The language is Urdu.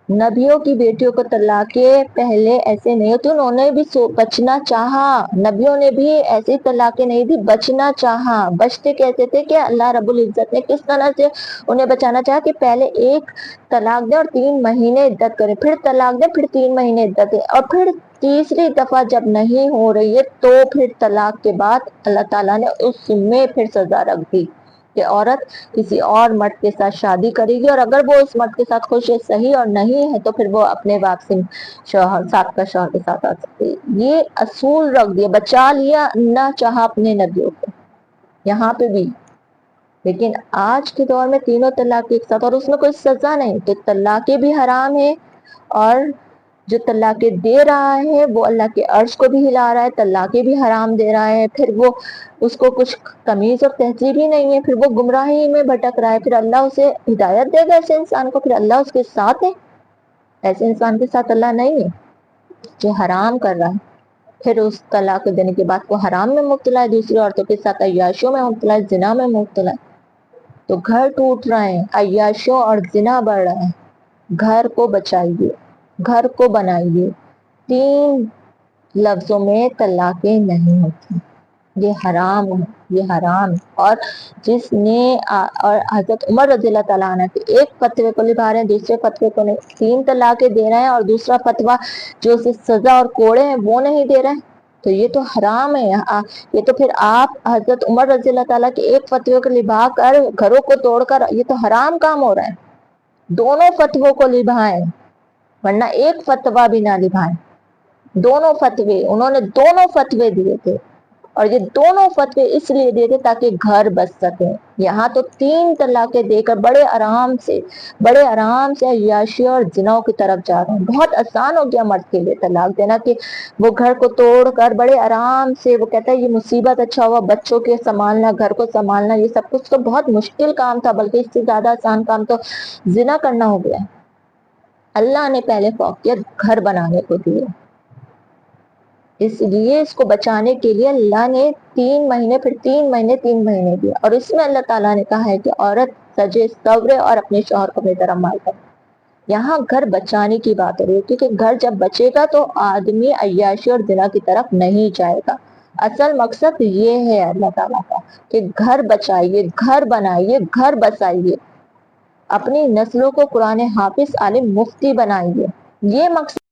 نبیوں کی بیٹیوں کو طلاق کے پہلے ایسے نہیں ہوتے، انہوں نے بھی بچنا چاہا، نبیوں نے بھی ایسی طلاقیں نہیں دی، بچنا چاہا۔ بچتے کیسے تھے کہ اللہ رب العزت نے کس طرح سے انہیں بچانا چاہا کہ پہلے ایک طلاق دے اور 3 مہینے عدت کرے، پھر طلاق دے، پھر 3 مہینے عدت دے، اور پھر تیسری دفعہ جب نہیں ہو رہی ہے تو پھر طلاق کے بعد اللہ تعالیٰ نے اس میں پھر سزا رکھ دی کہ عورت کسی اور مرد کے ساتھ شادی کرے گی، اور اگر وہ اس مرد کے ساتھ خوش ہے صحیح، اور نہیں ہے تو پھر وہ اپنے واپسی شوہر سابقہ شوہر کے ساتھ آ سکتی ہے۔ یہ اصول رکھ دیا، بچا لیا نہ چاہا اپنے نبیوں کو یہاں پہ بھی۔ لیکن آج کے دور میں تینوں طلاق ایک ساتھ، اور اس میں کوئی سزا نہیں، تو طلاقیں بھی حرام ہے، اور جو طلاقیں دے رہا ہے وہ اللہ کے عرش کو بھی ہلا رہا ہے، طلاقیں بھی حرام دے رہا ہے، پھر وہ اس کو کچھ تمیز اور تہذیب ہی نہیں ہے، پھر وہ گمراہی میں بھٹک رہا ہے، پھر اللہ اسے ہدایت دے گا ایسے انسان کو؟ پھر اللہ اس کے ساتھ ہے؟ ایسے انسان کے ساتھ اللہ نہیں ہے جو حرام کر رہا ہے، پھر اس طلاق دینے کے بعد وہ حرام میں مبتلا ہے، دوسری عورتوں کے ساتھ عیاشیوں میں مبتلا ہے، زنا میں مبتلا ہے، تو گھر ٹوٹ رہے ہیں، عیاشیوں اور زنا بڑھ رہا ہے۔ گھر کو بچائیے، گھر کو بنائیے۔ 3 لفظوں میں طلاقیں نہیں ہوتی، یہ حرام ہے، یہ حرام ہے۔ اور جس نے اور حضرت عمر رضی اللہ تعالیٰ عنہ کے ایک فتوے کو نبھا رہے ہیں، دوسرے فتوے کو نہیں، 3 طلاقیں دے رہے ہیں، اور دوسرا فتویٰ جو اسے سزا اور کوڑے ہیں وہ نہیں دے رہے ہیں، تو یہ تو حرام ہے۔ یہ تو پھر آپ حضرت عمر رضی اللہ تعالیٰ کے ایک فتوے کو نبھا کر گھروں کو توڑ کر، یہ تو حرام کام ہو رہا ہے۔ دونوں فتووں کو نبھائیں، ورنہ ایک فتویٰ بھی نہ نبھائیں، دونوں فتوے، انہوں نے دونوں فتوے دیے تھے، اور یہ دونوں فتوے اس لیے دیے تھے تاکہ گھر بچ سکیں۔ یہاں تو 3 طلاقیں دے کر بڑے آرام سے عیاشی اور زنا کی طرف جا رہے ہیں۔ بہت آسان ہو گیا مرد کے لیے طلاق دینا، کہ وہ گھر کو توڑ کر بڑے آرام سے، وہ کہتا ہے یہ مصیبت اچھا ہوا، بچوں کے سنبھالنا، گھر کو سنبھالنا، یہ سب کچھ تو بہت مشکل کام تھا، بلکہ اس سے زیادہ آسان کام تو زنا کرنا ہو گیا۔ اللہ نے پہلے فوقیت گھر بنانے کو دی ہے، اس لیے اس کو بچانے کے لیے اللہ نے 3 مہینے، پھر 3 مہینے 3 مہینے دیا، اور اس میں اللہ تعالیٰ نے کہا ہے کہ عورت سجے سورے اور اپنے شوہر کو اپنی طرح مال کرے۔ یہاں گھر بچانے کی بات ہو رہی ہے، کیونکہ گھر جب بچے گا تو آدمی عیاشی اور زنا کی طرف نہیں جائے گا۔ اصل مقصد یہ ہے اللہ تعالیٰ کا کہ گھر بچائیے، گھر بنائیے، گھر بسائیے، اپنی نسلوں کو قرآن حافظ عالم مفتی بنائیے، یہ مقصد